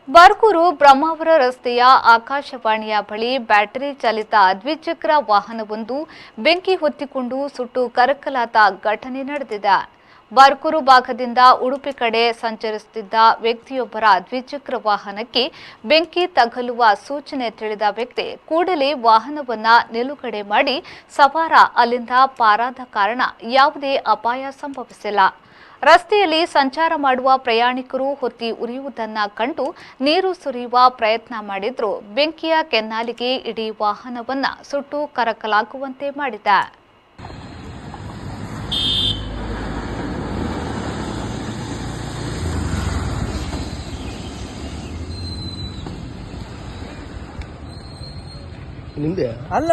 ಬರ್ಕೂರು ಬ್ರಹ್ಮಾವರ ರಸ್ತೆಯ ಆಕಾಶವಾಣಿಯ ಬಳಿ ಬ್ಯಾಟರಿ ಚಾಲಿತ ದ್ವಿಚಕ್ರ ವಾಹನವೊಂದು ಬೆಂಕಿ ಹೊತ್ತಿಕೊಂಡು ಸುಟ್ಟು ಕರಕಲಾದ ಘಟನೆ ನಡೆದಿದೆ. ಬರ್ಕೂರು ಭಾಗದಿಂದ ಉಡುಪಿ ಕಡೆ ಸಂಚರಿಸುತ್ತಿದ್ದ ವ್ಯಕ್ತಿಯೊಬ್ಬರ ದ್ವಿಚಕ್ರ ವಾಹನಕ್ಕೆ ಬೆಂಕಿ ತಗುಲುವ ಸೂಚನೆ ತಿಳಿದ ವ್ಯಕ್ತಿ ಕೂಡಲೇ ವಾಹನವನ್ನ ನಿಲುಗಡೆ ಮಾಡಿ ಸವಾರ ಅಲ್ಲಿಂದ ಪಾರಾದ ಕಾರಣ ಯಾವುದೇ ಅಪಾಯ ಸಂಭವಿಸಿಲ್ಲ. ರಸ್ತೆಯಲ್ಲಿ ಸಂಚಾರ ಮಾಡುವ ಪ್ರಯಾಣಿಕರು ಹೊತ್ತಿ ಉರಿಯುವುದನ್ನು ಕಂಡು ನೀರು ಸುರಿಯುವ ಪ್ರಯತ್ನ ಮಾಡಿದ್ರು ಬೆಂಕಿಯ ಕೆನ್ನಾಲಿಗೆ ಇಡೀ ವಾಹನವನ್ನ ಸುಟ್ಟು ಕರಕಲಾಗುವಂತೆ ಮಾಡಿದೆ. ಅಲ್ಲ